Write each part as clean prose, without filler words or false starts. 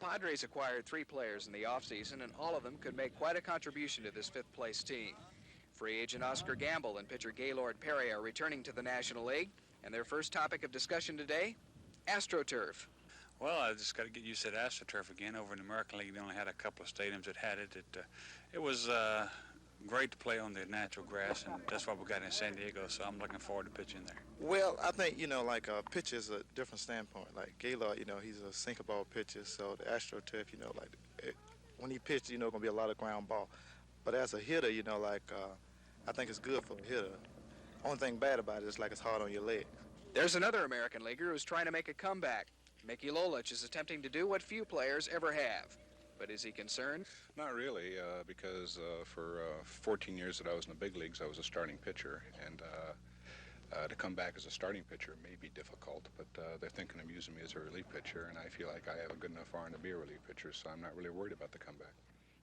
Padres acquired 3 players in the offseason, and all of them could make quite a contribution to this 5th-place team. Free agent Oscar Gamble and pitcher Gaylord Perry are returning to the National League, and their first topic of discussion today, AstroTurf. Well, I just got to get used to AstroTurf again. Over in the American League, they only had a couple of stadiums that had it. It was great to play on the natural grass, and that's what we got in San Diego, so I'm looking forward to pitching there. Well, I think, like pitcher is a different standpoint. Like Gaylord, he's a sinker ball pitcher, so the AstroTurf, when he pitched, going to be a lot of ground ball. But as a hitter, I think it's good for the hitter. Only thing bad about it is it's hard on your leg. There's another American leaguer who's trying to make a comeback. Mickey Lolich is attempting to do what few players ever have. But is he concerned? Not really, because for 14 years that I was in the big leagues, I was a starting pitcher, and to come back as a starting pitcher may be difficult, but they're thinking of using me as a relief pitcher, and I feel like I have a good enough arm to be a relief pitcher, so I'm not really worried about the comeback.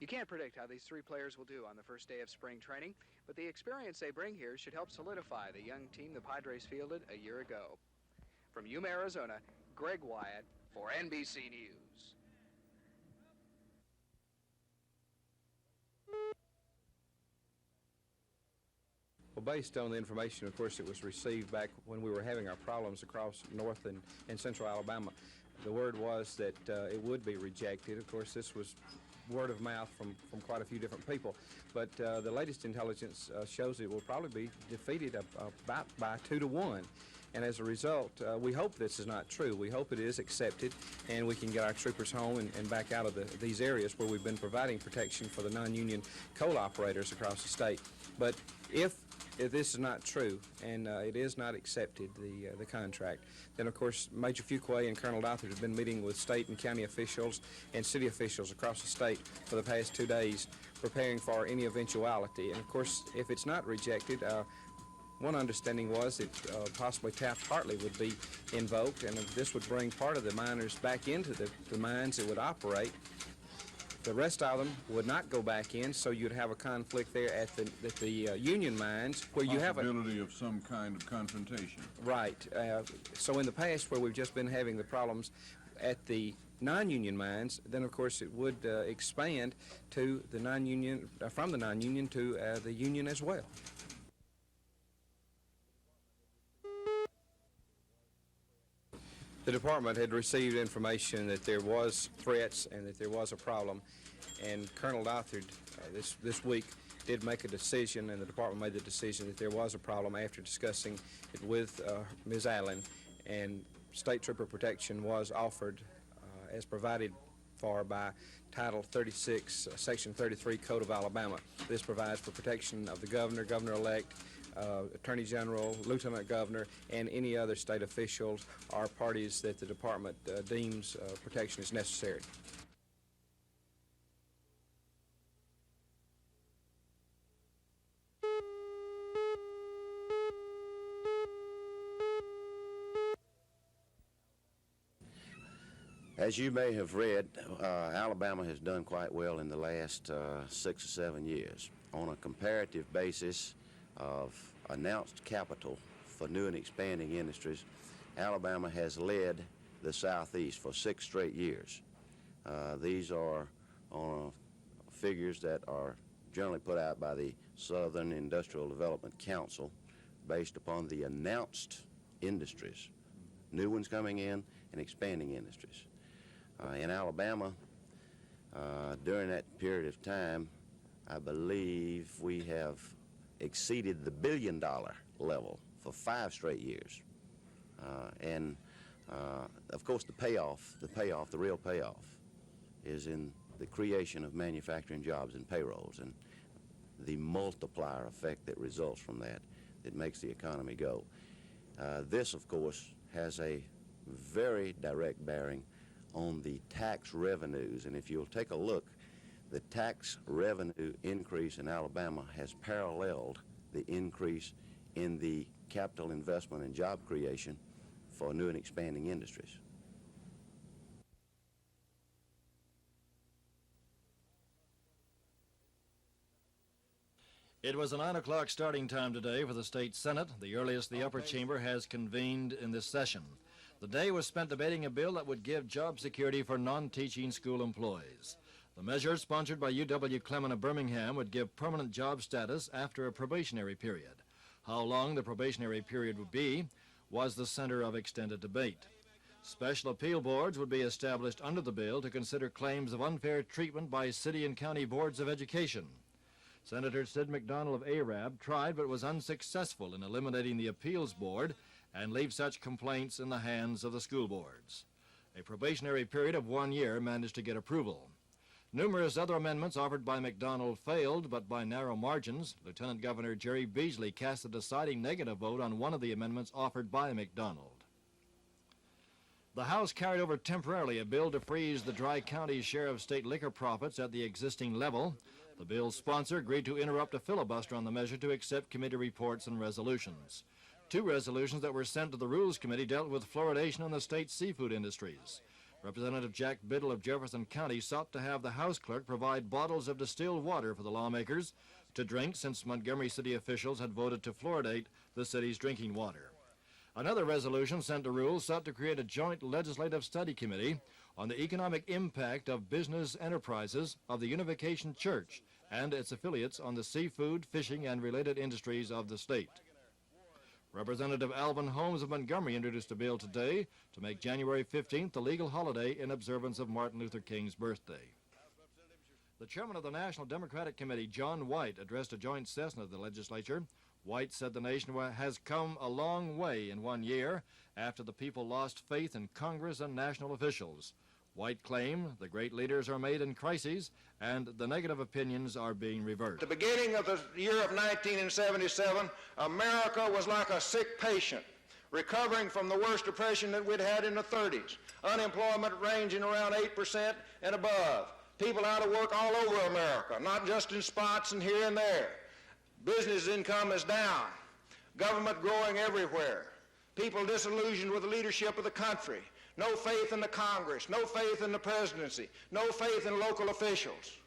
You can't predict how these 3 players will do on the first day of spring training, but the experience they bring here should help solidify the young team the Padres fielded a year ago. From Yuma, Arizona, Greg Wyatt for NBC News. Well, based on the information, of course, it was received back when we were having our problems across North and Central Alabama, the word was that it would be rejected. Of course, this was word of mouth from quite a few different people. But the latest intelligence shows it will probably be defeated about by 2-1. And as a result, we hope this is not true. We hope it is accepted and we can get our troopers home and back out of these areas where we've been providing protection for the non-union coal operators across the state. But if this is not true and it is not accepted, the contract, then of course Major Fuquay and Colonel Dothert have been meeting with state and county officials and city officials across the state for the past 2 days, preparing for any eventuality. And of course, if it's not rejected, one understanding was that possibly Taft-Hartley would be invoked, and this would bring part of the miners back into the mines that would operate. The rest of them would not go back in, so you'd have a conflict there at the union mines where you have a possibility of some kind of confrontation. Right. So in the past, where we've just been having the problems at the non-union mines, then of course it would expand to the non-union, from the non-union to the union as well. The department had received information that there was threats and that there was a problem, and Colonel Dothert this week did make a decision, and the department made the decision that there was a problem after discussing it with Ms. Allen, and state trooper protection was offered as provided for by Title 36, Section 33 Code of Alabama. This provides for protection of the governor, governor-elect, Attorney General, Lieutenant Governor, and any other state officials or parties that the department deems protection is necessary. As you may have read, Alabama has done quite well in the last 6 or 7 years. On a comparative basis of announced capital for new and expanding industries, Alabama has led the Southeast for 6 straight years. These are figures that are generally put out by the Southern Industrial Development Council based upon the announced industries, new ones coming in and expanding industries. In Alabama, during that period of time, I believe we have exceeded the $1 billion level for 5 straight years. And of course the real payoff is in the creation of manufacturing jobs and payrolls and the multiplier effect that results from that makes the economy go. This, of course, has a very direct bearing on the tax revenues, and if you'll take a look, the tax revenue increase in Alabama has paralleled the increase in the capital investment and job creation for new and expanding industries. It was a 9 o'clock starting time today for the state Senate, the earliest the upper chamber has convened in this session. The day was spent debating a bill that would give job security for non-teaching school employees. The measure, sponsored by UW Clement of Birmingham, would give permanent job status after a probationary period. How long the probationary period would be was the center of extended debate. Special appeal boards would be established under the bill to consider claims of unfair treatment by city and county boards of education. Senator Sid McDonald of Arab tried but was unsuccessful in eliminating the appeals board and leave such complaints in the hands of the school boards. A probationary period of 1 year managed to get approval. Numerous other amendments offered by McDonald failed, but by narrow margins. Lieutenant Governor Jerry Beasley cast a deciding negative vote on one of the amendments offered by McDonald. The House carried over temporarily a bill to freeze the Dry County's share of state liquor profits at the existing level. The bill's sponsor agreed to interrupt a filibuster on the measure to accept committee reports and resolutions. 2 resolutions that were sent to the Rules Committee dealt with fluoridation in the state's seafood industries. Representative Jack Biddle of Jefferson County sought to have the House clerk provide bottles of distilled water for the lawmakers to drink, since Montgomery city officials had voted to fluoridate the city's drinking water. Another resolution sent to Rules sought to create a joint legislative study committee on the economic impact of business enterprises of the Unification Church and its affiliates on the seafood, fishing, and related industries of the state. Representative Alvin Holmes of Montgomery introduced a bill today to make January 15th a legal holiday in observance of Martin Luther King's birthday. The chairman of the National Democratic Committee, John White, addressed a joint session of the legislature. White said the nation has come a long way in 1 year after the people lost faith in Congress and national officials. White claimed the great leaders are made in crises and the negative opinions are being reversed. At the beginning of the year of 1977, America was like a sick patient, recovering from the worst depression that we'd had in the 30s. Unemployment ranging around 8% and above. People out of work all over America, not just in spots and here and there. Business income is down. Government growing everywhere. People disillusioned with the leadership of the country. No faith in the Congress, no faith in the presidency, no faith in local officials.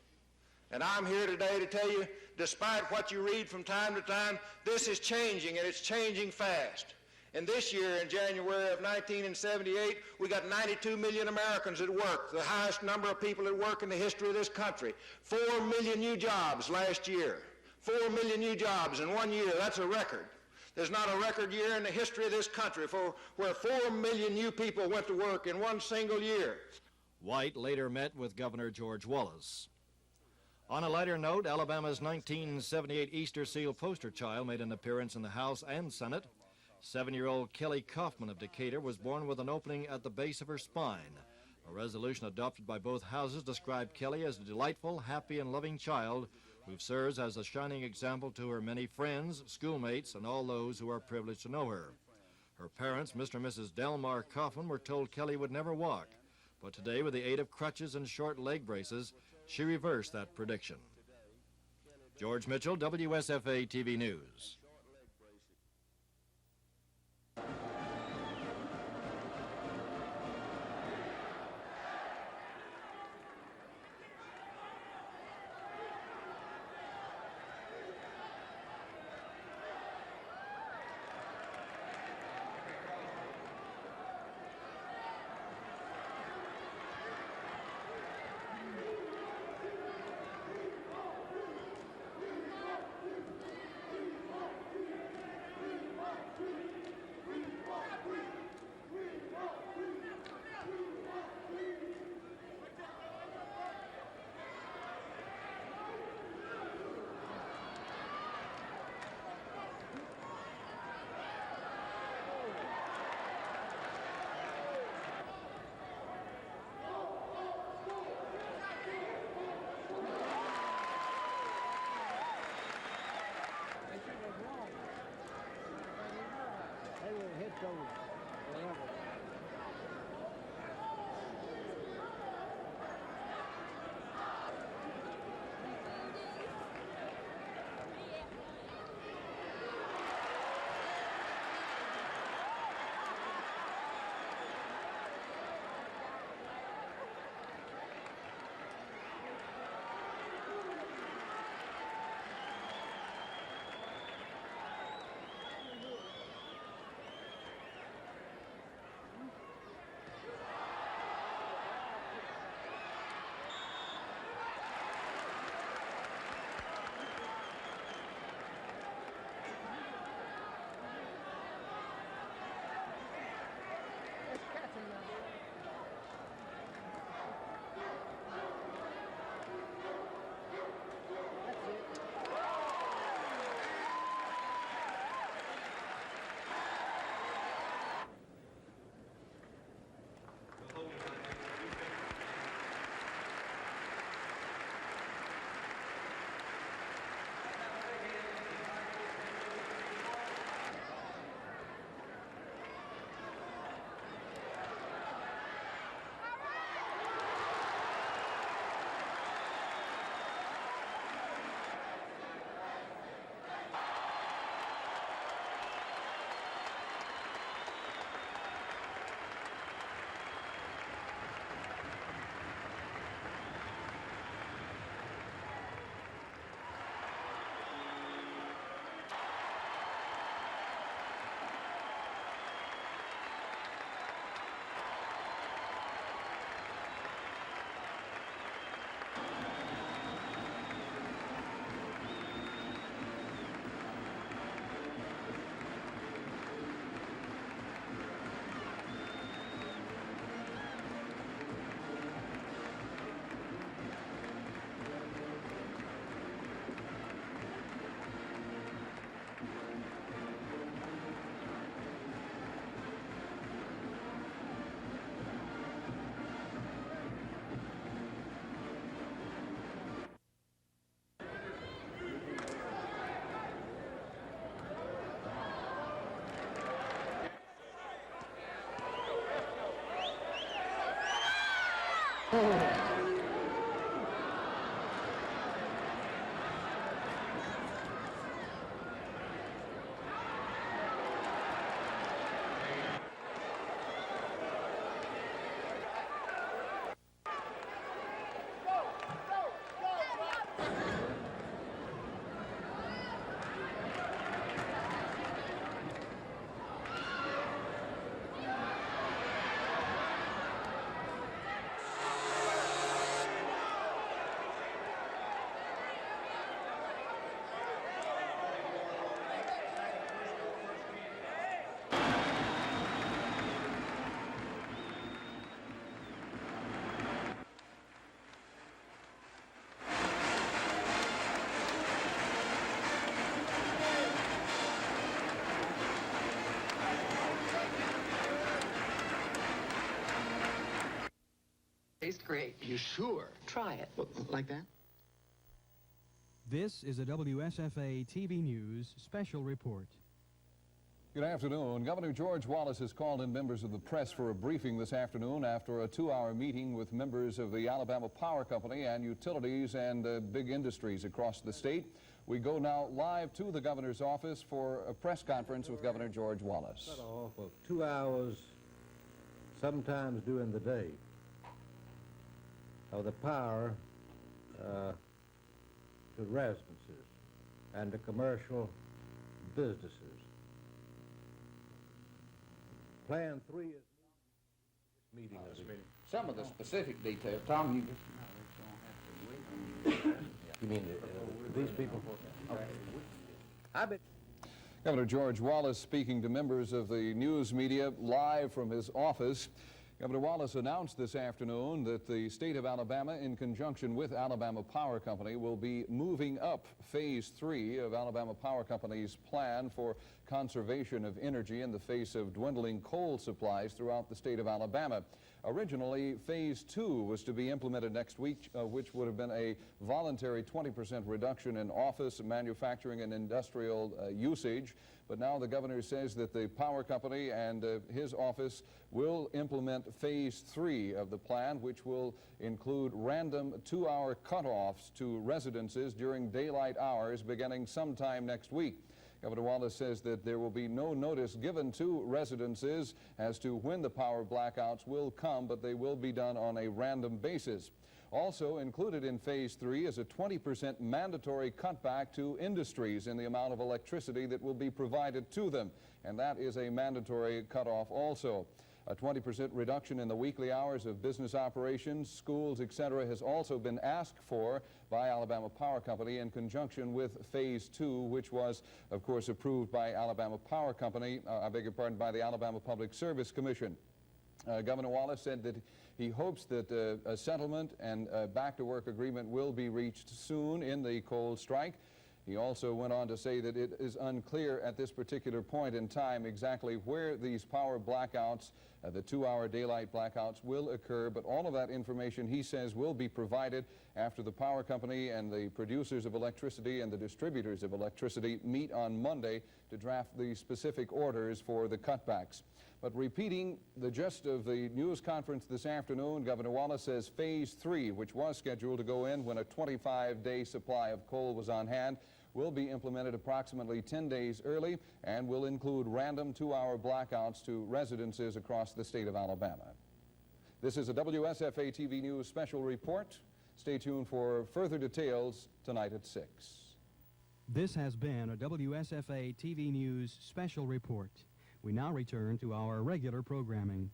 And I'm here today to tell you, despite what you read from time to time, this is changing, and it's changing fast. And this year, in January of 1978, we got 92 million Americans at work, the highest number of people at work in the history of this country. 4 million new jobs last year. 4 million new jobs in 1 year, that's a record. There's not a record year in the history of this country where 4 million new people went to work in one single year. White later met with Governor George Wallace. On a lighter note, Alabama's 1978 Easter Seal poster child made an appearance in the House and Senate. 7-year-old Kelly Kaufman of Decatur was born with an opening at the base of her spine. A resolution adopted by both houses described Kelly as a delightful, happy, and loving child who serves as a shining example to her many friends, schoolmates, and all those who are privileged to know her. Her parents, Mr. and Mrs. Delmar Kaufman, were told Kelly would never walk, but today, with the aid of crutches and short leg braces, she reversed that prediction. George Mitchell, WSFA TV News. Tastes great. You sure? Try it. Like that? This is a WSFA TV News special report. Good afternoon. Governor George Wallace has called in members of the press for a briefing this afternoon after a 2-hour meeting with members of the Alabama Power Company and utilities and big industries across the state. We go now live to the governor's office for a press conference with Governor George Wallace. Cut off of 2 hours, sometimes during the day, of the power to residences and to commercial businesses. Plan 3 is meeting of the Some of the specific details, Tom, You mean these people? Okay. I bet. Governor George Wallace speaking to members of the news media live from his office. Governor Wallace announced this afternoon that the state of Alabama, in conjunction with Alabama Power Company, will be moving up Phase 3 of Alabama Power Company's plan for conservation of energy in the face of dwindling coal supplies throughout the state of Alabama. Originally, Phase 2 was to be implemented next week, which would have been a voluntary 20% reduction in office, manufacturing, and industrial usage. But now the governor says that the power company and his office will implement Phase 3 of the plan, which will include random 2-hour cutoffs to residences during daylight hours beginning sometime next week. Governor Wallace says that there will be no notice given to residences as to when the power blackouts will come, but they will be done on a random basis. Also included in Phase 3 is a 20% mandatory cutback to industries in the amount of electricity that will be provided to them, and that is a mandatory cutoff also. A 20% reduction in the weekly hours of business operations, schools, etc. has also been asked for by Alabama Power Company in conjunction with Phase 2, which was, of course, approved by Alabama Power Company, by the Alabama Public Service Commission. Governor Wallace said that he hopes that a settlement and a back-to-work agreement will be reached soon in the coal strike. He also went on to say that it is unclear at this particular point in time exactly where these power blackouts, the 2-hour daylight blackouts, will occur, but all of that information, he says, will be provided after the power company and the producers of electricity and the distributors of electricity meet on Monday to draft the specific orders for the cutbacks. But repeating the gist of the news conference this afternoon, Governor Wallace says Phase 3, which was scheduled to go in when a 25-day supply of coal was on hand, will be implemented approximately 10 days early and will include random 2-hour blackouts to residences across the state of Alabama. This is a WSFA TV News special report. Stay tuned for further details tonight at 6. This has been a WSFA TV News special report. We now return to our regular programming.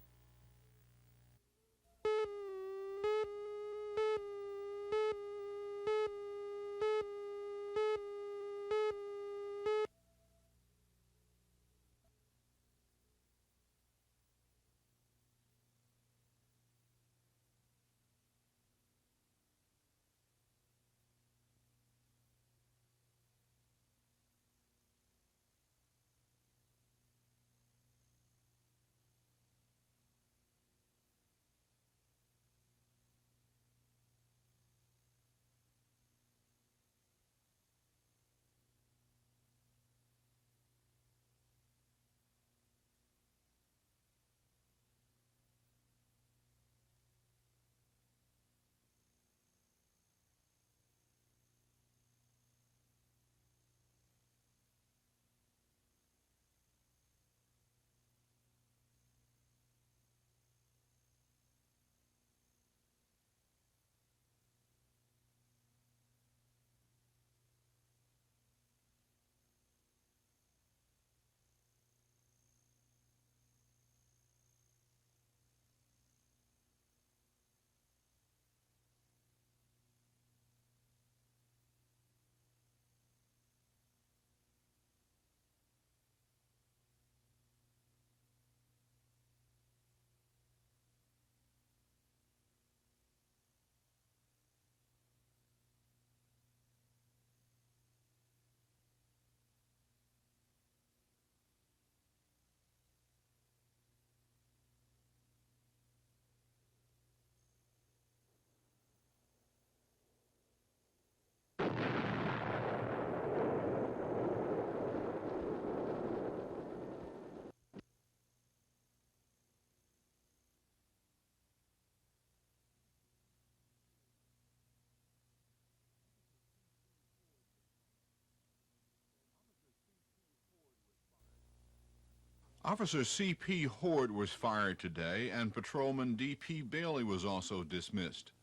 Officer C.P. Horde was fired today, and Patrolman D.P. Bailey was also dismissed.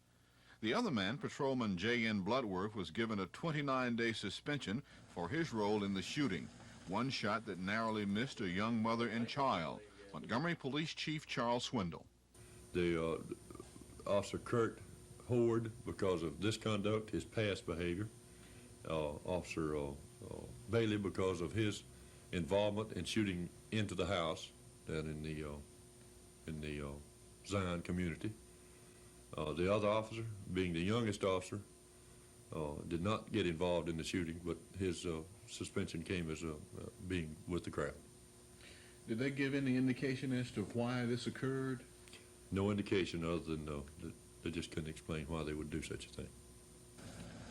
The other man, Patrolman J.N. Bloodworth, was given a 29-day suspension for his role in the shooting, one shot that narrowly missed a young mother and child. Montgomery Police Chief Charles Swindle. The Officer Kurt Horde, because of this conduct, his past behavior. Officer Bailey, because of his involvement in shooting into the house down in the Zion community. The other officer, being the youngest officer, did not get involved in the shooting, but his suspension came as being with the crowd. Did they give any indication as to why this occurred? No indication other than they just couldn't explain why they would do such a thing.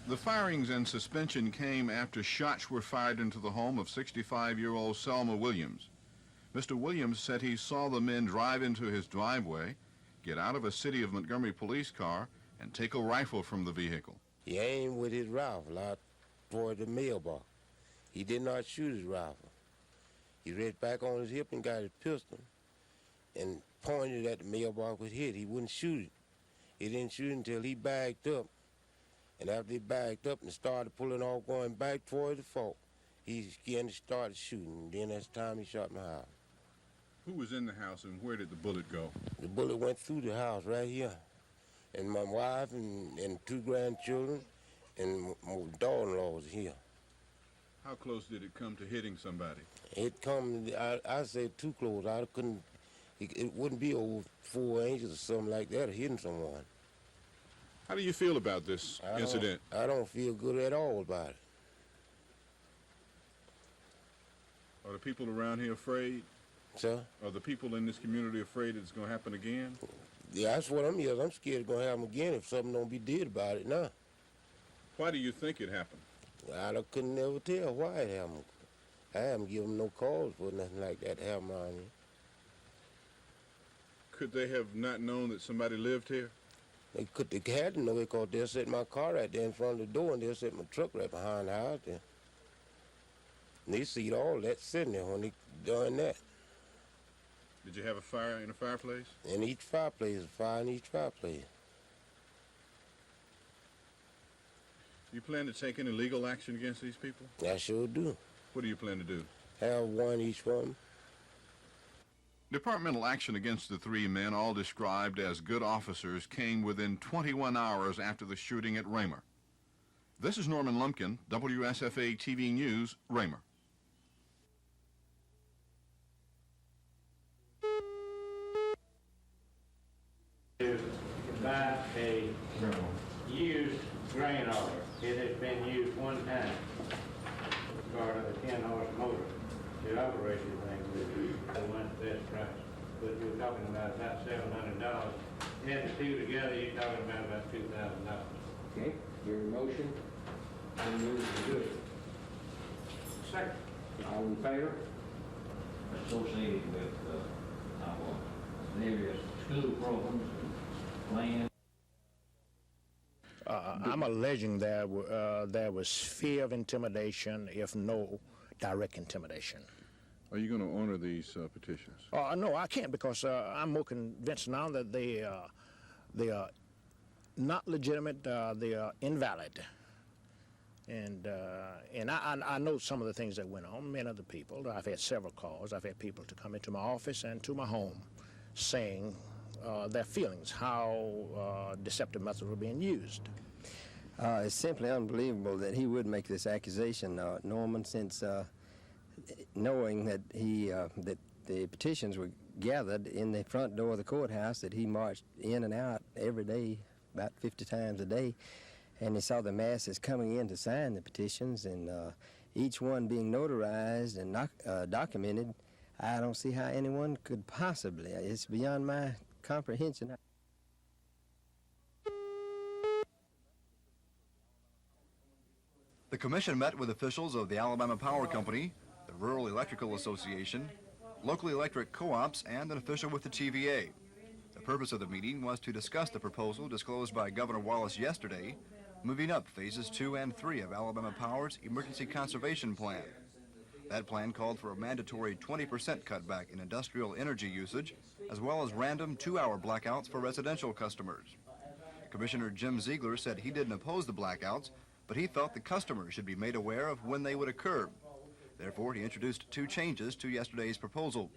The firings and suspension came after shots were fired into the home of 65-year-old Selma Williams. Mr. Williams said he saw the men drive into his driveway, get out of a City of Montgomery police car, and take a rifle from the vehicle. He aimed with his rifle out toward the mailbox. He did not shoot his rifle. He reached back on his hip and got his pistol and pointed at the mailbox with hit. He wouldn't shoot it. He didn't shoot it until he backed up. And after he backed up and started pulling off, going back toward the fort, he again started shooting. Then that's the time he shot my house. Who was in the house and where did the bullet go? The bullet went through the house right here. And my wife and two grandchildren and my daughter-in-law was here. How close did it come to hitting somebody? It come, I said too close. I couldn't, it wouldn't be over 4 inches or something like that of hitting someone. How do you feel about this incident? I don't feel good at all about it. Are the people around here afraid? Sir? Are the people in this community afraid it's going to happen again? Yeah, that's what I'm here. I'm scared it's going to happen again if something don't be did about it now. Why do you think it happened? I couldn't never tell why it happened. I haven't given no cause for nothing like that to happen around here. Could they have not known that somebody lived here? They had to know it because they'll set my car right there in front of the door and they'll set my truck right behind the house there. And they see all that sitting there when they done that. Did you have a fire in a fireplace? In each fireplace, a fire in each fireplace. Do you plan to take any legal action against these people? I sure do. What do you plan to do? Have one each one. Departmental action against the three men, all described as good officers, came within 21 hours after the shooting at Raymer. This is Norman Lumpkin, WSFA TV News, Raymer. To buy a used grain auger. It has been used one time. Part of a 10-horse motor to operate the thing with. It went the best price. But we're talking about $700. Add the two together, you're talking about $2,000. Okay, your motion, I move to do it. Second. All in favor? Associated with our various school programs and plans. I'm alleging there was fear of intimidation, if no direct intimidation. Are you going to honor these petitions? No, I can't, because I'm more convinced now that they are not legitimate. They are invalid. And I know some of the things that went on. Many other people. I've had several calls. I've had people to come into my office and to my home, saying their feelings, how deceptive methods were being used. It's simply unbelievable that he would make this accusation, Norman, since knowing that that the petitions were gathered in the front door of the courthouse, that he marched in and out every day, about 50 times a day, and he saw the masses coming in to sign the petitions, and each one being notarized and documented. I don't see how anyone could possibly. It's beyond my comprehension. The commission met with officials of the Alabama Power Company, the Rural Electrical Association, local electric co-ops, and an official with the TVA. The purpose of the meeting was to discuss the proposal disclosed by Governor Wallace yesterday, moving up phases 2 and 3 of Alabama Power's Emergency Conservation Plan. That plan called for a mandatory 20% cutback in industrial energy usage, as well as random 2-hour blackouts for residential customers. Commissioner Jim Ziegler said he didn't oppose the blackouts, but he felt the customers should be made aware of when they would occur. Therefore, he introduced 2 changes to yesterday's proposal.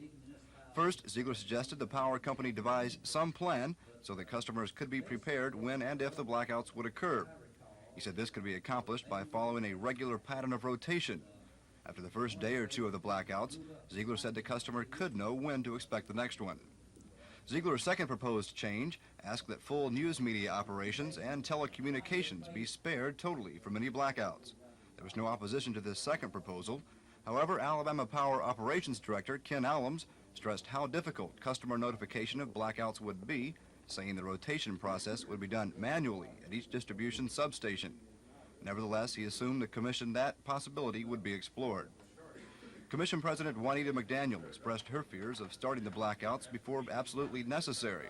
First, Ziegler suggested the power company devise some plan so that customers could be prepared when and if the blackouts would occur. He said this could be accomplished by following a regular pattern of rotation. After the first day or 2 of the blackouts, Ziegler said the customer could know when to expect the next one. Ziegler's second proposed change asked that full news media operations and telecommunications be spared totally from any blackouts. There was no opposition to this second proposal. However, Alabama Power Operations Director Ken Allums stressed how difficult customer notification of blackouts would be, saying the rotation process would be done manually at each distribution substation. Nevertheless, he assumed the commission that possibility would be explored. Commission President Juanita McDaniel expressed her fears of starting the blackouts before absolutely necessary.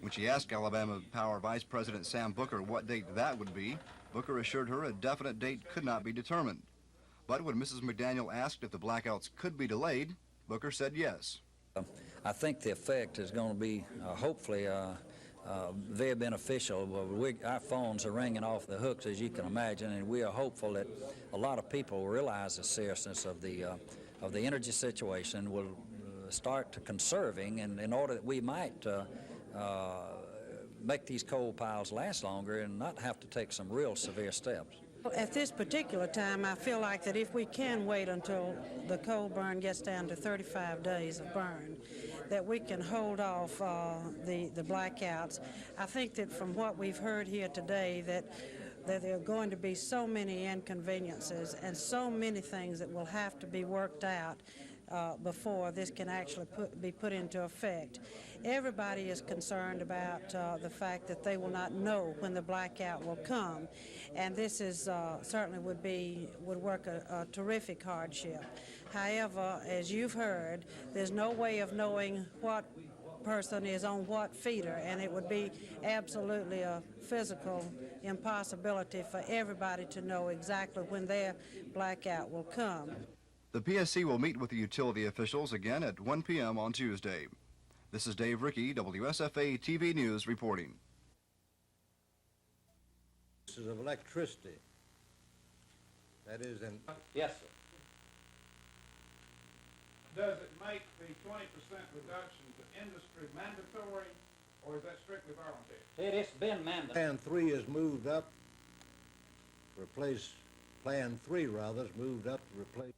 When she asked Alabama Power Vice President Sam Booker what date that would be, Booker assured her a definite date could not be determined. But when Mrs. McDaniel asked if the blackouts could be delayed, Booker said yes. I think the effect is going to be hopefully very beneficial. Our phones are ringing off the hooks, as you can imagine, and we are hopeful that a lot of people realize the seriousness of the energy situation, will start to conserving, and in order that we might make these coal piles last longer and not have to take some real severe steps. At this particular time, I feel like that if we can wait until the coal burn gets down to 35 days of burn, that we can hold off the blackouts. I think that from what we've heard here today, that there are going to be so many inconveniences and so many things that will have to be worked out before this can actually be put into effect. Everybody is concerned about the fact that they will not know when the blackout will come, and this is certainly would work a terrific hardship. However, as you've heard, there's no way of knowing what person is on what feeder, and it would be absolutely a physical impossibility for everybody to know exactly when their blackout will come. The PSC will meet with the utility officials again at 1 p.m. on Tuesday. This is Dave Rickey, WSFA TV News reporting. Uses of electricity. That is in... Yes, sir. Does it make the 20% reduction to industry mandatory, or is that strictly voluntary? It's been mandatory. Plan 3 is moved up, Plan 3 rather, is moved up to replace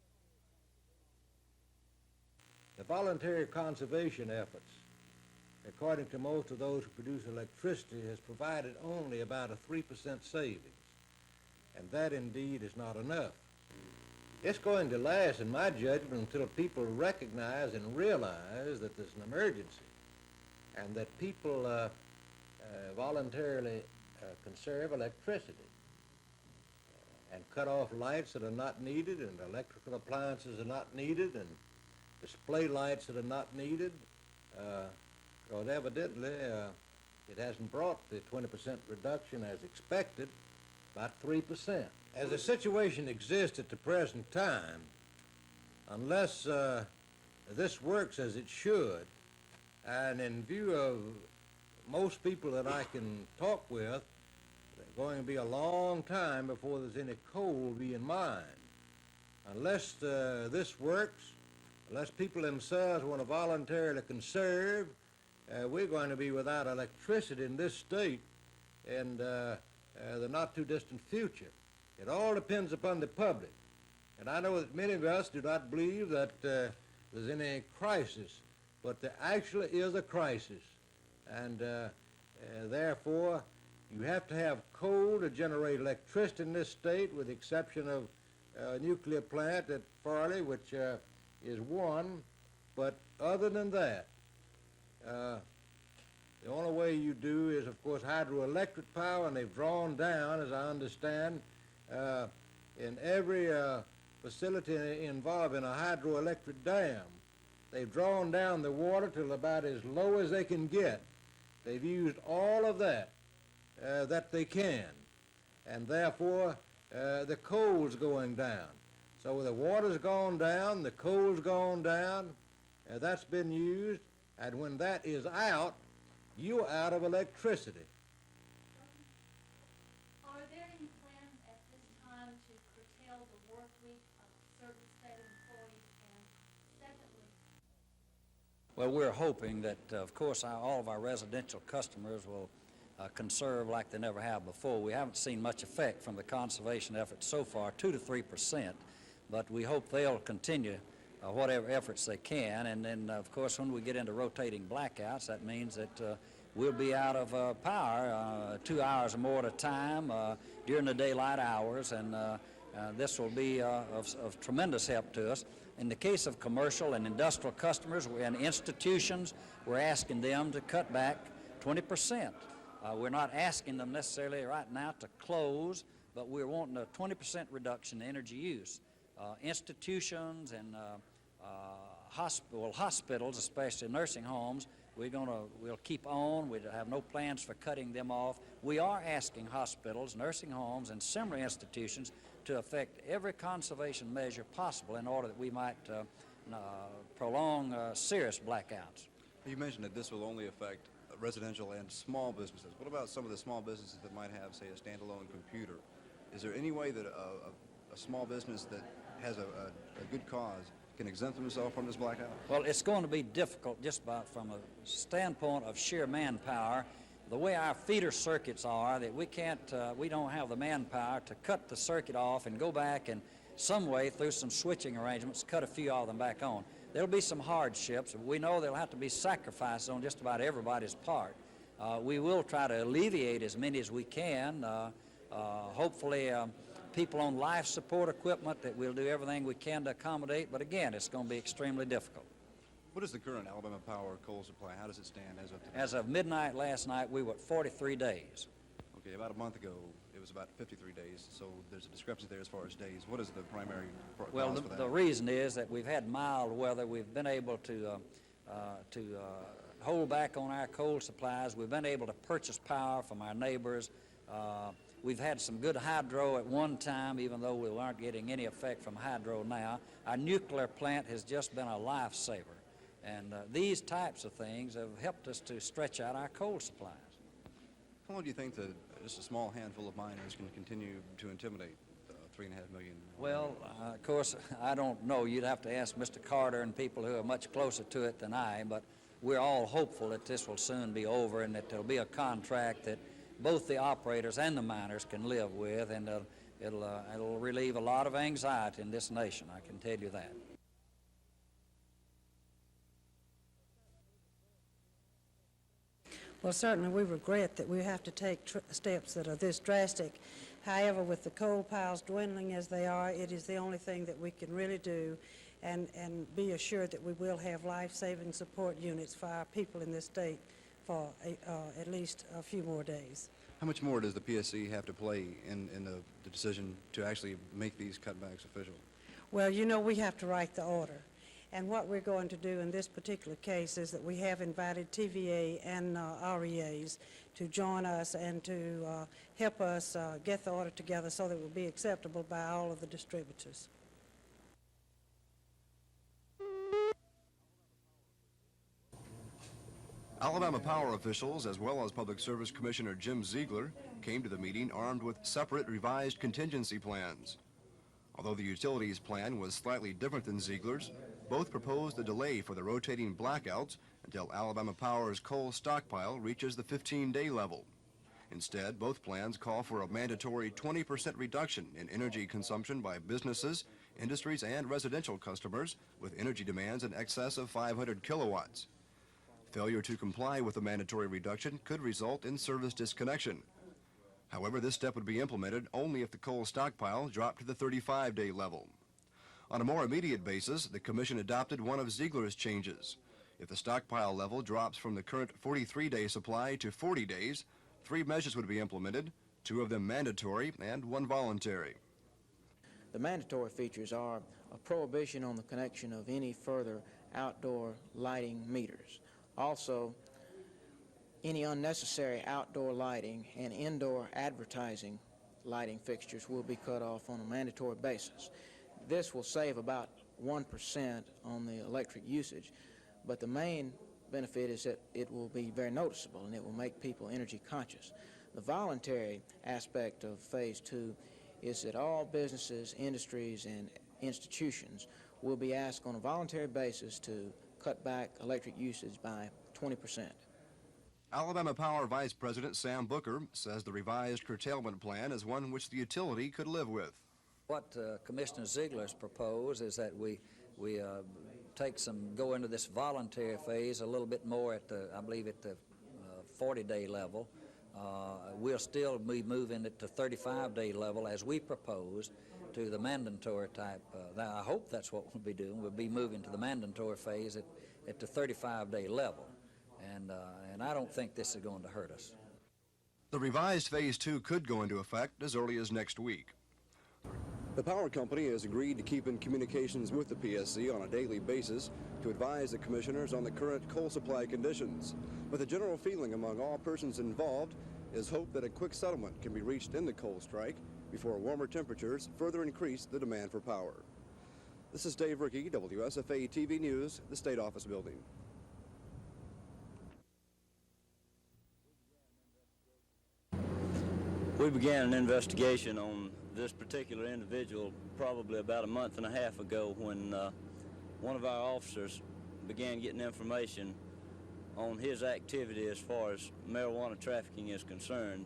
the voluntary conservation efforts. According to most of those who produce electricity, has provided only about a 3% savings, and that indeed is not enough. It's going to last, in my judgment, until people recognize and realize that there's an emergency, and that people voluntarily conserve electricity and cut off lights that are not needed, and electrical appliances are not needed, and display lights that are not needed, because evidently it hasn't brought the 20% reduction as expected, about 3%. As the situation exists at the present time, unless this works as it should, and in view of most people that I can talk with, it's going to be a long time before there's any coal being mined. Unless this works, unless people themselves want to voluntarily conserve, we're going to be without electricity in this state in the not too distant future. It all depends upon the public. And I know that many of us do not believe that there's any crisis, but there actually is a crisis. And therefore, you have to have coal to generate electricity in this state, with the exception of a nuclear plant at Farley, which is one. But other than that, the only way you do is, of course, hydroelectric power, and they've drawn down, as I understand, in every facility involving a hydroelectric dam, they've drawn down the water till about as low as they can get. They've used all of that that they can, and therefore the coal's going down. So the water's gone down, the coal's gone down, that's been used, and when that is out, you're out of electricity. Are there any plans at this time to curtail the work week of certain state employees? And secondly, Well, we're hoping that, of course, all of our residential customers will conserve like they never have before. We haven't seen much effect from the conservation efforts so far, 2 to 3%, but we hope they'll continue whatever efforts they can. And then, of course, when we get into rotating blackouts, that means that we'll be out of power 2 hours or more at a time during the daylight hours, and this will be of tremendous help to us. In the case of commercial and industrial customers and institutions, we're asking them to cut back 20%. We're not asking them necessarily right now to close, but we're wanting a 20% reduction in energy use. Institutions and hospitals, especially nursing homes, we'll keep on. We have no plans for cutting them off. We are asking hospitals, nursing homes, and similar institutions to effect every conservation measure possible in order that we might prolong serious blackouts. You mentioned that this will only affect residential and small businesses. What about some of the small businesses that might have, say, a standalone computer? Is there any way that a small business that has a good cause can exempt themselves from this blackout? Well, it's going to be difficult just from a standpoint of sheer manpower. The way our feeder circuits are, that we don't have the manpower to cut the circuit off and go back and some way through some switching arrangements cut a few of them back on. There'll be some hardships. We know there'll have to be sacrifices on just about everybody's part. We will try to alleviate as many as we can. Hopefully people on life support equipment, that we'll do everything we can to accommodate, but again, it's going to be extremely difficult. What is the current Alabama Power coal supply? How does it stand as of today? As of midnight last night, we were at 43 days. Okay, about a month ago, it was about 53 days, so there's a discrepancy there as far as days. What is the primary cause for that? The reason is that we've had mild weather. We've been able to hold back on our coal supplies. We've been able to purchase power from our neighbors. We've had some good hydro at one time, even though we aren't getting any effect from hydro now. Our nuclear plant has just been a lifesaver. And these types of things have helped us to stretch out our coal supplies. How long do you think that just a small handful of miners can continue to intimidate 3.5 million? Well, of course, I don't know. You'd have to ask Mr. Carter and people who are much closer to it than I, but we're all hopeful that this will soon be over and that there'll be a contract that both the operators and the miners can live with, and it'll relieve a lot of anxiety in this nation, I can tell you that. Well, certainly we regret that we have to take steps that are this drastic. However, with the coal piles dwindling as they are, it is the only thing that we can really do and be assured that we will have life-saving support units for our people in this state for at least a few more days. How much more does the PSC have to play in the decision to actually make these cutbacks official? Well, you know, we have to write the order. And what we're going to do in this particular case is that we have invited TVA and REAs to join us and to help us get the order together so that it will be acceptable by all of the distributors. Alabama Power officials, as well as Public Service Commissioner Jim Ziegler, came to the meeting armed with separate revised contingency plans. Although the utilities plan was slightly different than Ziegler's, both proposed a delay for the rotating blackouts until Alabama Power's coal stockpile reaches the 15-day level. Instead, both plans call for a mandatory 20% reduction in energy consumption by businesses, industries, and residential customers with energy demands in excess of 500 kilowatts. Failure to comply with the mandatory reduction could result in service disconnection. However, this step would be implemented only if the coal stockpile dropped to the 35-day level. On a more immediate basis, the Commission adopted one of Ziegler's changes. If the stockpile level drops from the current 43-day supply to 40 days, 3 measures would be implemented, 2 of them mandatory and 1 voluntary. The mandatory features are a prohibition on the connection of any further outdoor lighting meters. Also, any unnecessary outdoor lighting and indoor advertising lighting fixtures will be cut off on a mandatory basis. This will save about 1% on the electric usage, but the main benefit is that it will be very noticeable and it will make people energy conscious. The voluntary aspect of Phase 2 is that all businesses, industries, and institutions will be asked on a voluntary basis to cut back electric usage by 20%. Alabama Power Vice President Sam Booker says the revised curtailment plan is one which the utility could live with. What Commissioner Ziegler's proposed is that we go into this voluntary phase a little bit more at the, I believe, at the 40-day level. We'll still be moving it to 35-day level as we propose to the mandatory type. I hope that's what we'll be doing. We'll be moving to the mandatory phase at the 35-day level. And I don't think this is going to hurt us. The revised Phase 2 could go into effect as early as next week. The power company has agreed to keep in communications with the PSC on a daily basis to advise the commissioners on the current coal supply conditions. But the general feeling among all persons involved is hope that a quick settlement can be reached in the coal strike before warmer temperatures further increase the demand for power. This is Dave Rickey, WSFA TV News, the State Office Building. We began an investigation on this particular individual probably about a month and a half ago when one of our officers began getting information on his activity as far as marijuana trafficking is concerned.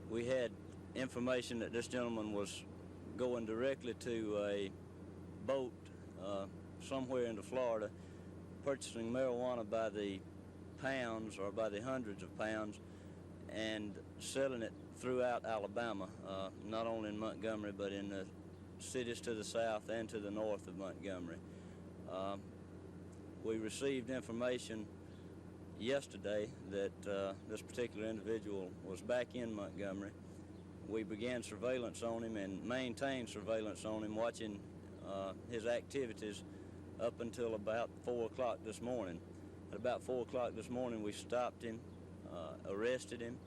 We had information that this gentleman was going directly to a boat somewhere into Florida, purchasing marijuana by the pounds or by the hundreds of pounds and selling it throughout Alabama, not only in Montgomery, but in the cities to the south and to the north of Montgomery. We received information yesterday that this particular individual was back in Montgomery. We began surveillance on him and maintained surveillance on him, watching his activities up until about 4 o'clock this morning. At about 4 o'clock this morning, we stopped him, arrested him,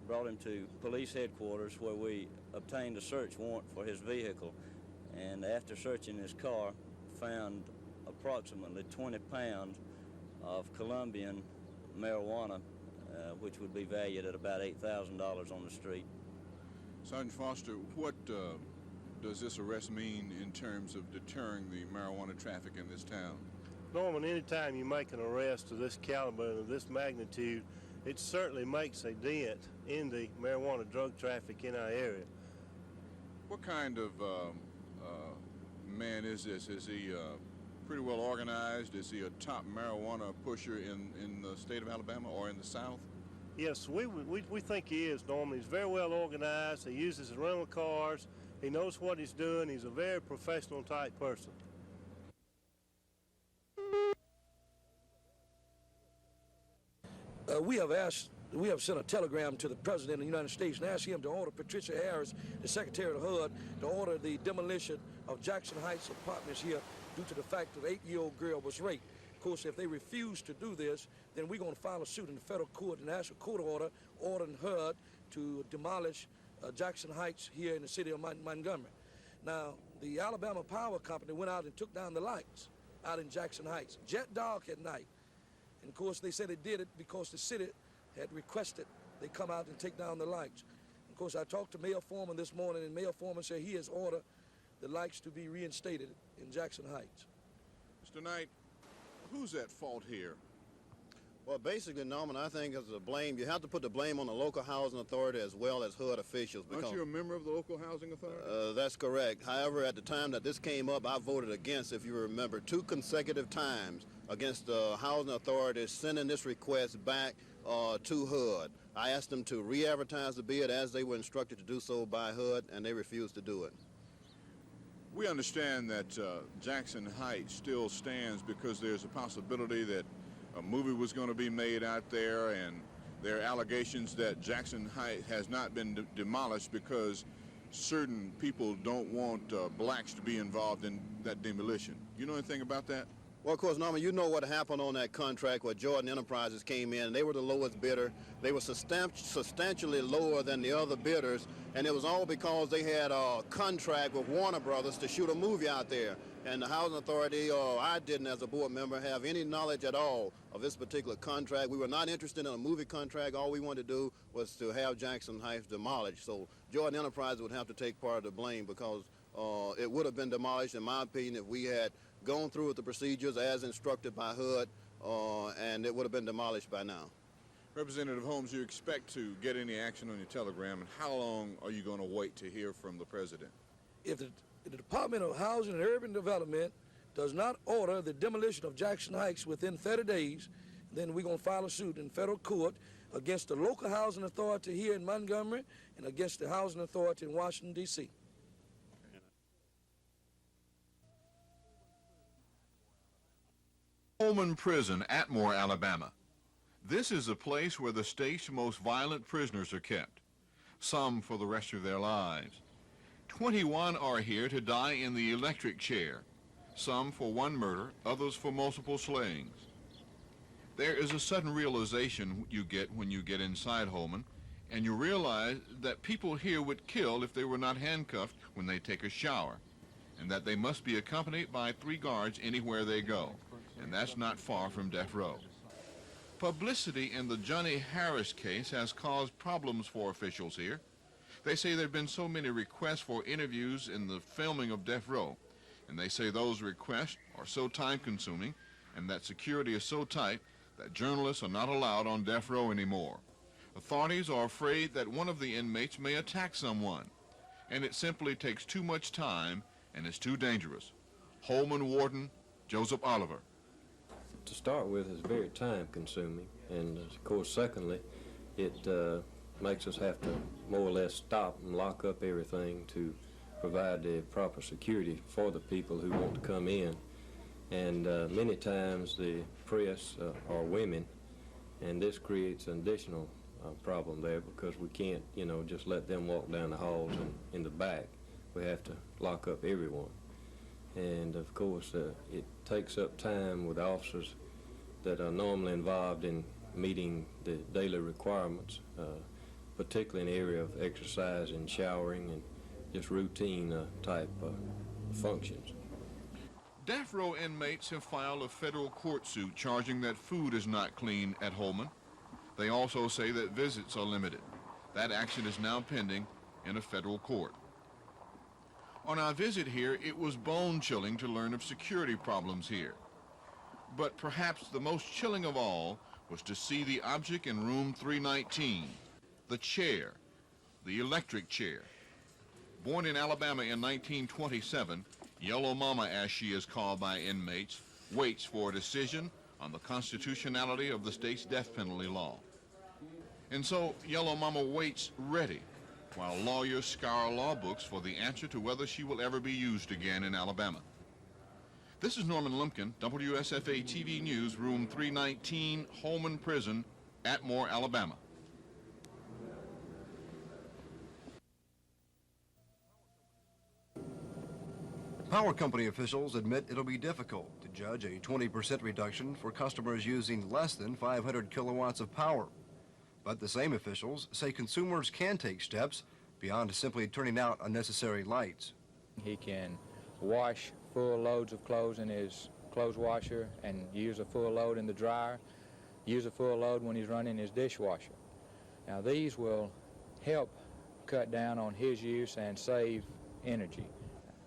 brought him to police headquarters where we obtained a search warrant for his vehicle, and after searching his car found approximately 20 pounds of Colombian marijuana, which would be valued at about $8,000 on the street. Sergeant Foster, what does this arrest mean in terms of deterring the marijuana traffic in this town? Norman, anytime you make an arrest of this caliber and of this magnitude, it certainly makes a dent in the marijuana drug traffic in our area. What kind of man is this? Is he pretty well organized? Is he a top marijuana pusher in the state of Alabama or in the South? Yes, we think he is, Norman. He's very well organized. He uses his rental cars. He knows what he's doing. He's a very professional type person. We have sent a telegram to the President of the United States and asked him to order Patricia Harris, the Secretary of HUD, to order the demolition of Jackson Heights apartments here due to the fact that an 8-year-old girl was raped. Of course, if they refuse to do this, then we're going to file a suit in the federal court, an actual court order, ordering HUD to demolish Jackson Heights here in the city of Montgomery. Now, the Alabama Power Company went out and took down the lights out in Jackson Heights, jet dark at night. And of course, they said they did it because the city had requested they come out and take down the lights. Of course, I talked to Mayor Foreman this morning, and Mayor Foreman said he has ordered the lights to be reinstated in Jackson Heights. Mr. Knight, who's at fault here? Well, basically, Norman, I think it's the blame. You have to put the blame on the local housing authority as well as HUD officials. Aren't you a member of the local housing authority? That's correct. However, at the time that this came up, I voted against, if you remember, 2 consecutive times against the housing authorities sending this request back to HUD. I asked them to re-advertise the bid as they were instructed to do so by HUD, and they refused to do it. We understand that Jackson Heights still stands because there's a possibility that a movie was going to be made out there, and there are allegations that Jackson Heights has not been demolished because certain people don't want blacks to be involved in that demolition. You know anything about that? Well, of course, Norman, you know what happened on that contract where Jordan Enterprises came in, and they were the lowest bidder. They were substantially lower than the other bidders, and it was all because they had a contract with Warner Brothers to shoot a movie out there. And the Housing Authority, or I didn't as a board member, have any knowledge at all of this particular contract. We were not interested in a movie contract. All we wanted to do was to have Jackson Heights demolished. So Jordan Enterprises would have to take part of the blame because it would have been demolished, in my opinion, if we had gone through with the procedures as instructed by HUD, and it would have been demolished by now. Representative Holmes, you expect to get any action on your telegram, and how long are you going to wait to hear from the president? If the Department of Housing and Urban Development does not order the demolition of Jackson Heights within 30 days, then we're going to file a suit in federal court against the local housing authority here in Montgomery and against the housing authority in Washington, D.C. Holman Prison, Atmore, Alabama. This is a place where the state's most violent prisoners are kept, some for the rest of their lives. 21 are here to die in the electric chair, some for one murder, others for multiple slayings. There is a sudden realization you get when you get inside Holman, and you realize that people here would kill if they were not handcuffed when they take a shower, and that they must be accompanied by 3 guards anywhere they go, and that's not far from death row. Publicity in the Johnny Harris case has caused problems for officials here. They say there have been so many requests for interviews in the filming of death row, and they say those requests are so time-consuming and that security is so tight that journalists are not allowed on death row anymore. Authorities are afraid that one of the inmates may attack someone, and it simply takes too much time and is too dangerous. Holman Warden Joseph Oliver. To start with, it's very time-consuming, and of course, secondly, it makes us have to more or less stop and lock up everything to provide the proper security for the people who want to come in. And many times the press are women, and this creates an additional problem there because we can't, just let them walk down the halls and in the back. We have to lock up everyone. And of course, it takes up time with officers that are normally involved in meeting the daily requirements, particularly in the area of exercise and showering and just routine type functions. Death row inmates have filed a federal court suit charging that food is not clean at Holman. They also say that visits are limited. That action is now pending in a federal court. On our visit here, it was bone-chilling to learn of security problems here. But perhaps the most chilling of all was to see the object in room 319, the chair, the electric chair. Born in Alabama in 1927, Yellow Mama, as she is called by inmates, waits for a decision on the constitutionality of the state's death penalty law. And so Yellow Mama waits ready, while lawyers scour law books for the answer to whether she will ever be used again in Alabama. This is Norman Lumpkin, WSFA TV News, room 319, Holman Prison, Atmore, Alabama. Power company officials admit it'll be difficult to judge a 20% reduction for customers using less than 500 kilowatts of power. But the same officials say consumers can take steps beyond simply turning out unnecessary lights. He can wash full loads of clothes in his clothes washer and use a full load in the dryer, use a full load when he's running his dishwasher. Now these will help cut down on his use and save energy.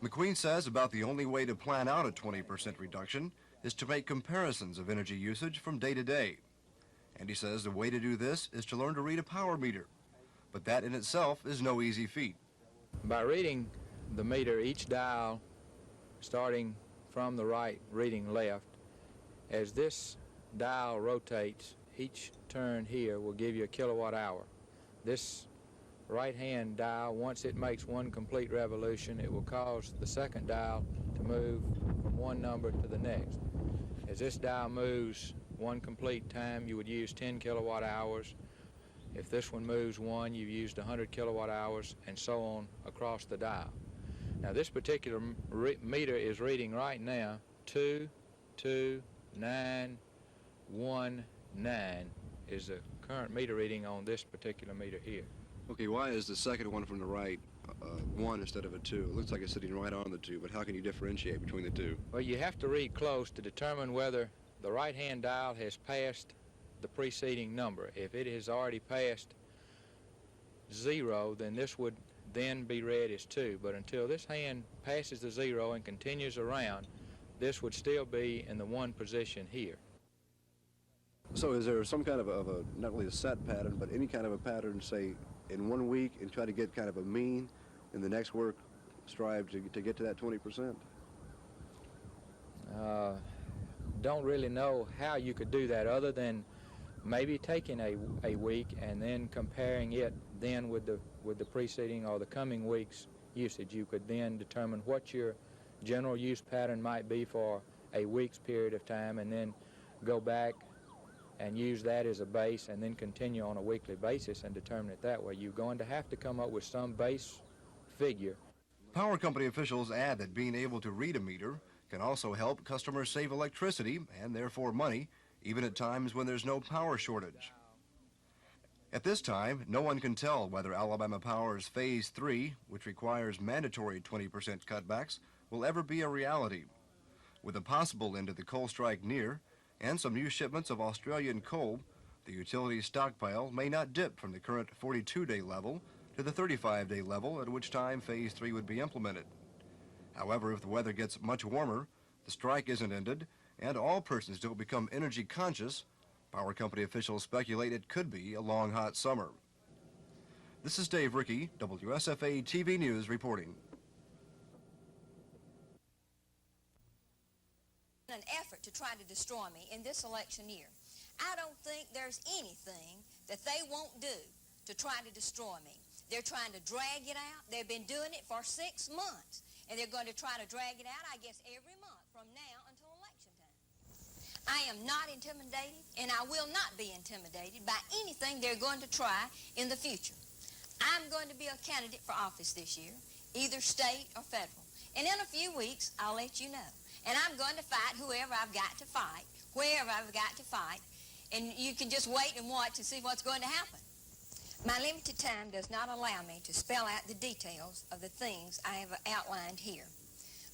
McQueen says about the only way to plan out a 20% reduction is to make comparisons of energy usage from day to day. And he says the way to do this is to learn to read a power meter. But that in itself is no easy feat. By reading the meter, each dial starting from the right, reading left, as this dial rotates, each turn here will give you a kilowatt hour. This right-hand dial, once it makes one complete revolution, it will cause the second dial to move from one number to the next. As this dial moves one complete time, you would use 10 kilowatt hours. If this one moves one, you've used 100 kilowatt hours, and so on across the dial. Now this particular meter is reading right now 2, 0.2919 is the current meter reading on this particular meter here. Okay, why is the second one from the right 1 instead of a 2? It looks like it's sitting right on the 2, but how can you differentiate between the two? Well, you have to read close to determine whether the right-hand dial has passed the preceding number. If it has already passed 0, then this would then be read as 2. But until this hand passes the 0 and continues around, this would still be in the 1 position here. So is there some kind of a not only a set pattern, but any kind of a pattern, say, in 1 week and try to get kind of a mean, and the next work strive to get to that 20%? Don't really know how you could do that other than maybe taking a week and then comparing it then with the preceding or the coming week's usage. You could then determine what your general use pattern might be for a week's period of time and then go back and use that as a base and then continue on a weekly basis and determine it that way. You're going to have to come up with some base figure. Power company officials add that being able to read a meter can also help customers save electricity and therefore money, even at times when there's no power shortage. At this time, no one can tell whether Alabama Power's Phase 3, which requires mandatory 20% cutbacks, will ever be a reality. With a possible end to the coal strike near, and some new shipments of Australian coal, the utility stockpile may not dip from the current 42-day level to the 35-day level at which time Phase 3 would be implemented. However, if the weather gets much warmer, the strike isn't ended, and all persons don't become energy conscious, power company officials speculate it could be a long, hot summer. This is Dave Rickey, WSFA TV News reporting. An effort to try to destroy me in this election year. I don't think there's anything that they won't do to try to destroy me. They're trying to drag it out. They've been doing it for 6 months, and they're going to try to drag it out, I guess, every month from now until election time. I am not intimidated, and I will not be intimidated by anything they're going to try in the future. I'm going to be a candidate for office this year, either state or federal, and in a few weeks, I'll let you know. And I'm going to fight whoever I've got to fight, wherever I've got to fight, and you can just wait and watch and see what's going to happen. My limited time does not allow me to spell out the details of the things I have outlined here.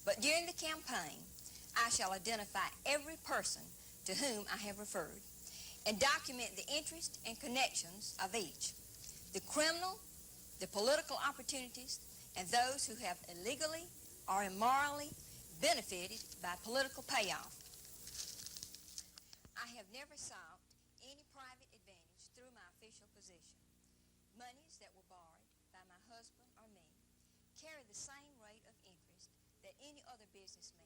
But during the campaign, I shall identify every person to whom I have referred and document the interests and connections of each, the criminal, the political opportunities, and those who have illegally or immorally benefited by political payoff. I have never sought any private advantage through my official position. Monies that were borrowed by my husband or me carry the same rate of interest that any other businessman.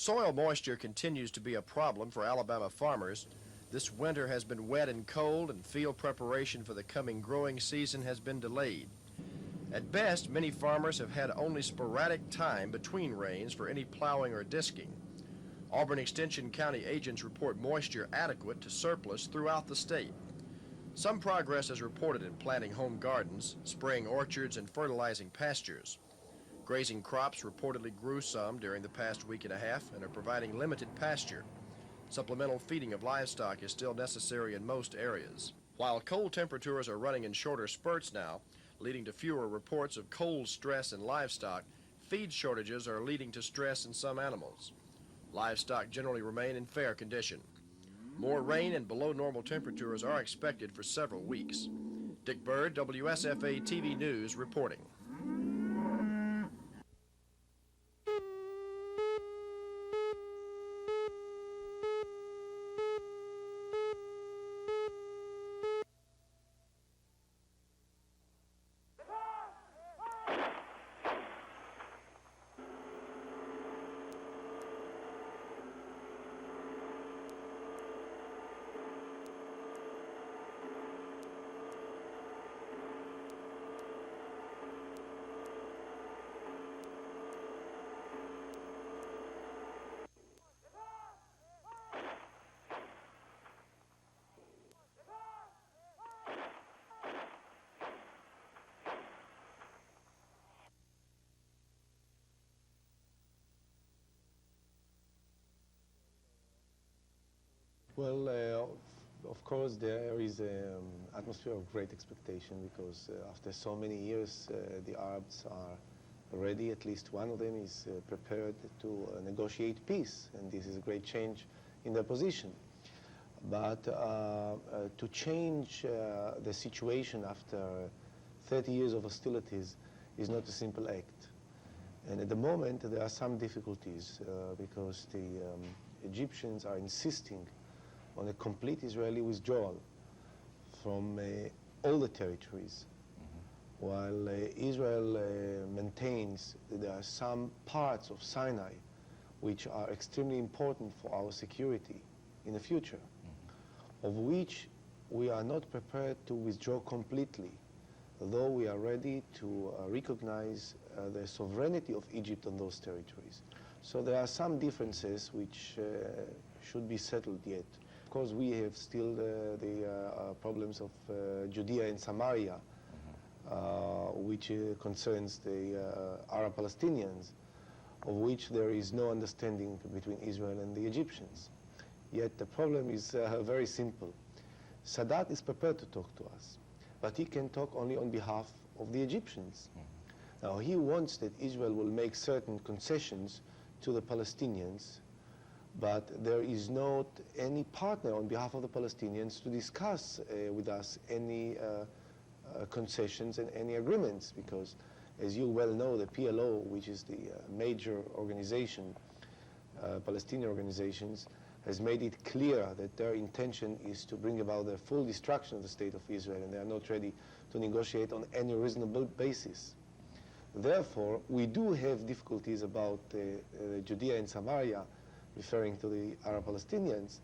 soil moisture continues to be a problem for Alabama farmers, this winter has been wet and cold, and field preparation for the coming growing season has been delayed. At best, many farmers have had only sporadic time between rains for any plowing or disking. Auburn Extension County agents report moisture adequate to surplus throughout the state. Some progress is reported in planting home gardens, spraying orchards, and fertilizing pastures. Grazing crops reportedly grew some during the past week and a half and are providing limited pasture. Supplemental feeding of livestock is still necessary in most areas. While cold temperatures are running in shorter spurts now, leading to fewer reports of cold stress in livestock, feed shortages are leading to stress in some animals. Livestock generally remain in fair condition. More rain and below normal temperatures are expected for several weeks. Dick Bird, WSFA TV News, reporting. Well, of course, there is an atmosphere of great expectation because after so many years, the Arabs are ready. At least one of them is prepared to negotiate peace, and this is a great change in their position. But to change the situation after 30 years of hostilities is not a simple act. And at the moment, there are some difficulties because the Egyptians are insisting on a complete Israeli withdrawal from all the territories, while Israel maintains that there are some parts of Sinai which are extremely important for our security in the future, of which we are not prepared to withdraw completely, though we are ready to recognize the sovereignty of Egypt on those territories. So there are some differences which should be settled yet. Of course, we have still the problems of Judea and Samaria, which concerns the Arab Palestinians, of which there is no understanding between Israel and the Egyptians. Yet the problem is very simple. Sadat is prepared to talk to us, but he can talk only on behalf of the Egyptians. Now, he wants that Israel will make certain concessions to the Palestinians, but there is not any partner on behalf of the Palestinians to discuss with us any concessions and any agreements, because as you well know, the PLO, which is the major organization, Palestinian organizations, has made it clear that their intention is to bring about the full destruction of the state of Israel, and they are not ready to negotiate on any reasonable basis. Therefore, we do have difficulties about Judea and Samaria, referring to the Arab Palestinians,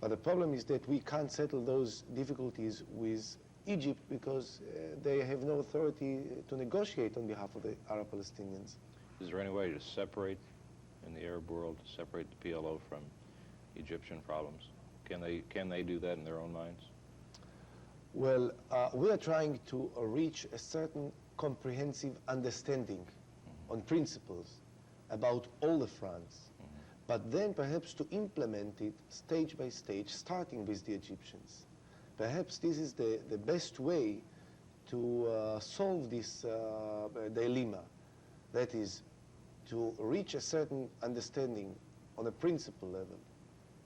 but the problem is that we can't settle those difficulties with Egypt because they have no authority to negotiate on behalf of the Arab Palestinians. Is there any way to separate, in the Arab world, to separate the PLO from Egyptian problems? Can they do that in their own minds? Well, we are trying to reach a certain comprehensive understanding on principles about all the fronts, but then perhaps to implement it stage by stage, starting with the Egyptians. Perhaps this is the best way to solve this dilemma, that is, to reach a certain understanding on a principle level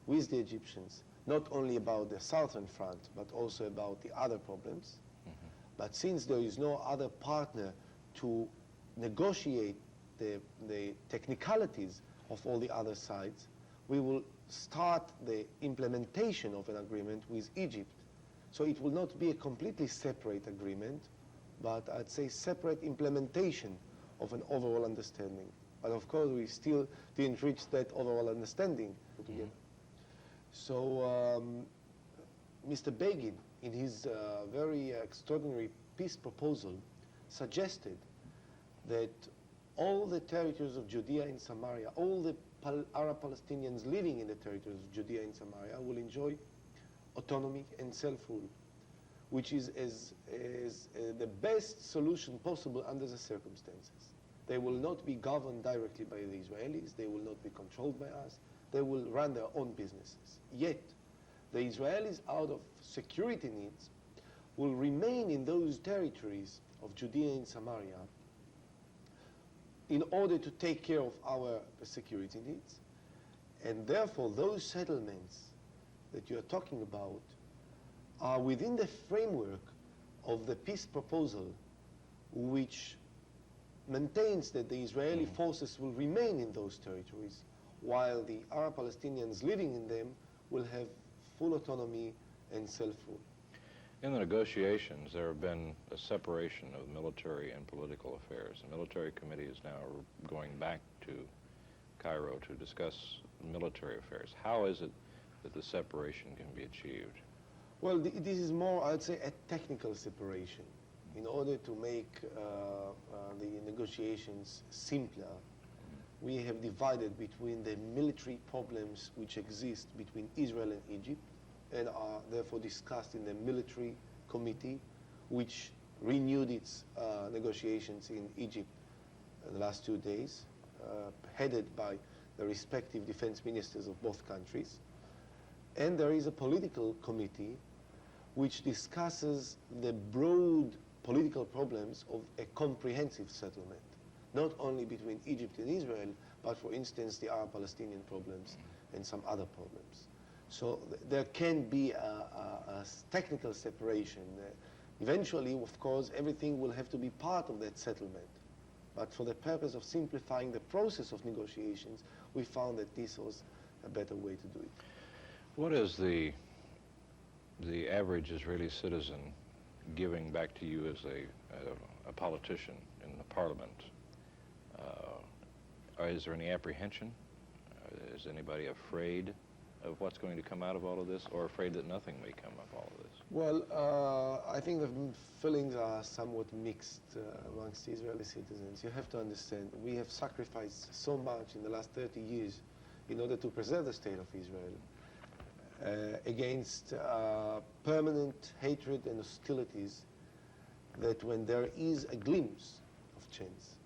with the Egyptians, not only about the southern front, but also about the other problems. But since there is no other partner to negotiate the technicalities of all the other sides, we will start the implementation of an agreement with Egypt. So it will not be a completely separate agreement, but I'd say separate implementation of an overall understanding. But of course, we still didn't reach that overall understanding together. So Mr. Begin, in his very extraordinary peace proposal, suggested that all the territories of Judea and Samaria, all the Arab Palestinians living in the territories of Judea and Samaria will enjoy autonomy and self-rule, which is the best solution possible under the circumstances. They will not be governed directly by the Israelis. They will not be controlled by us. They will run their own businesses. Yet, the Israelis, out of security needs, will remain in those territories of Judea and Samaria in order to take care of our security needs. And therefore, those settlements that you are talking about are within the framework of the peace proposal, which maintains that the Israeli forces will remain in those territories, while the Arab Palestinians living in them will have full autonomy and self-rule. In the negotiations, there have been a separation of military and political affairs. The military committee is now going back to Cairo to discuss military affairs. How is it that the separation can be achieved? Well, this is more, I'd say, a technical separation. In order to make the negotiations simpler, we have divided between the military problems which exist between Israel and Egypt and are therefore discussed in the military committee, which renewed its negotiations in Egypt the last 2 days, headed by the respective defense ministers of both countries. And there is a political committee which discusses the broad political problems of a comprehensive settlement, not only between Egypt and Israel, but for instance the Arab-Palestinian problems and some other problems. So there can be a technical separation. Eventually, of course, everything will have to be part of that settlement. But for the purpose of simplifying the process of negotiations, we found that this was a better way to do it. What is the average Israeli citizen giving back to you as a politician in the parliament? Is there any apprehension? Is anybody afraid of what's going to come out of all of this, or afraid that nothing may come of all of this? Well, I think the feelings are somewhat mixed amongst Israeli citizens. You have to understand, we have sacrificed so much in the last 30 years in order to preserve the state of Israel against permanent hatred and hostilities, that when there is a glimpse of chance,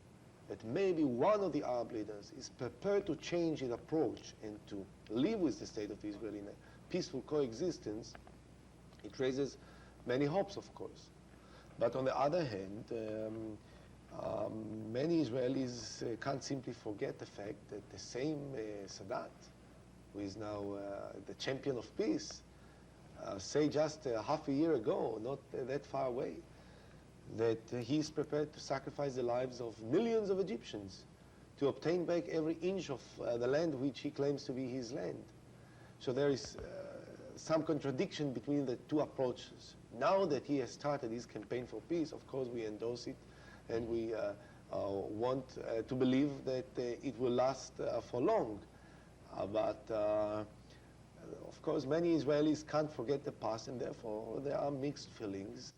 that maybe one of the Arab leaders is prepared to change his approach and to live with the state of Israel in a peaceful coexistence, it raises many hopes, of course. But on the other hand, many Israelis can't simply forget the fact that the same Sadat, who is now the champion of peace, say just half a year ago, not that far away, that he's prepared to sacrifice the lives of millions of Egyptians to obtain back every inch of the land which he claims to be his land. So there is some contradiction between the two approaches. Now that he has started his campaign for peace, of course we endorse it, and we want to believe that it will last for long. But of course many Israelis can't forget the past, and therefore there are mixed feelings.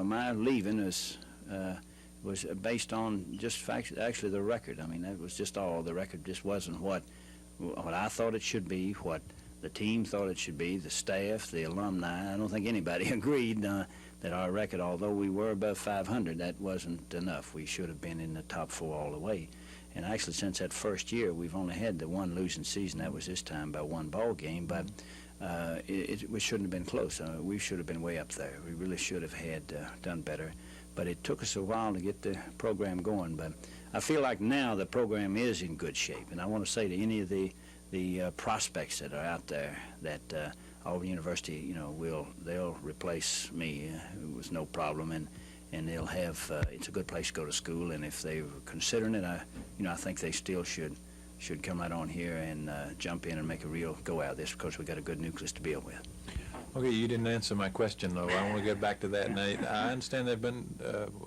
My leaving was based on just actually the record. I mean, that was just all. The record just wasn't what I thought it should be, what the team thought it should be, the staff, the alumni. I don't think anybody agreed that our record, although we were above 500, that wasn't enough. We should have been in the top 4 all the way. And actually, since that first year, we've only had the one losing season. That was this time by 1 ball game, but we shouldn't have been close. We should have been way up there. We really should have had done better. But it took us a while to get the program going. But I feel like now the program is in good shape. And I want to say to any of the prospects that are out there that Auburn University, they'll replace me. It was no problem. And they'll have, it's a good place to go to school. And if they're considering it, I think they still should should come right on here and jump in and make a real go out of this, because we got a good nucleus to build with. Okay, you didn't answer my question, though. I want to get back to that. And I understand there have been,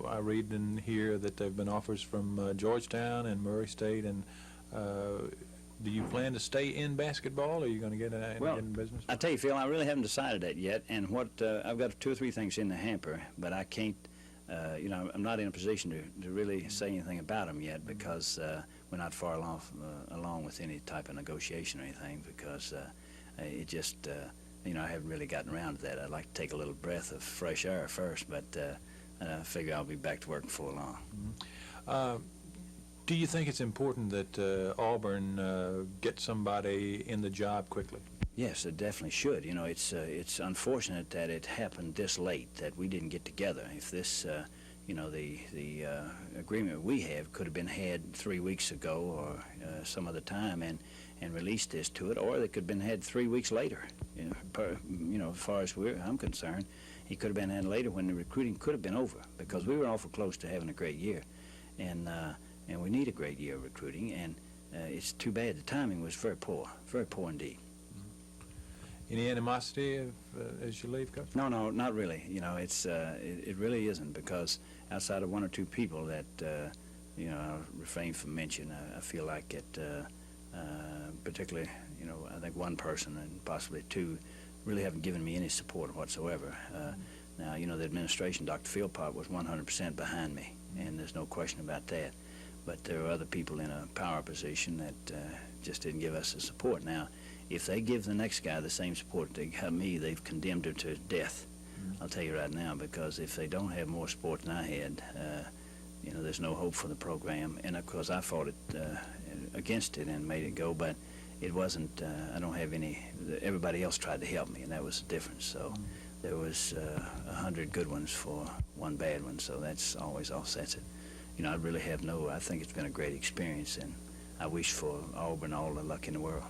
I read in here that there have been offers from Georgetown and Murray State. And do you plan to stay in basketball, or are you going to get in business? I tell you, Phil, I really haven't decided that yet. And what I've got 2 or 3 things in the hamper, but I can't, you know, I'm not in a position to really say anything about them yet, because we're not far along with any type of negotiation or anything, because it just, you know, I haven't really gotten around to that. I'd like to take a little breath of fresh air first, but I figure I'll be back to work before long. Do you think it's important that Auburn get somebody in the job quickly? Yes, it definitely should. You know, it's unfortunate that it happened this late, that we didn't get together. If this, you know, the agreement we have could have been had 3 weeks ago or some other time, and released this to it, or they could have been had 3 weeks later. You know, as far as I'm concerned, he could have been had later, when the recruiting could have been over, because we were awful close to having a great year, and we need a great year of recruiting, and it's too bad the timing was very poor indeed. Any animosity as you leave, Coach? No, not really. You know, it really isn't, because outside of 1 or 2 people that you know, I'll refrain from mention, I feel like it. Particularly, you know, I think 1 person and possibly 2 really haven't given me any support whatsoever. Now, you know, the administration, Dr. Philpott, was 100% behind me, and there's no question about that. But there are other people in a power position that just didn't give us the support. Now, if they give the next guy the same support they got me, they've condemned her to death. I'll tell you right now, because if they don't have more support than I had, you know, there's no hope for the program. And of course, I fought it against it and made it go, but it wasn't, I don't have any, everybody else tried to help me, and that was the difference. So there was 100 good ones for 1 bad one, so that's always offsets it. You know, I really have I think it's been a great experience, and I wish for Auburn all the luck in the world.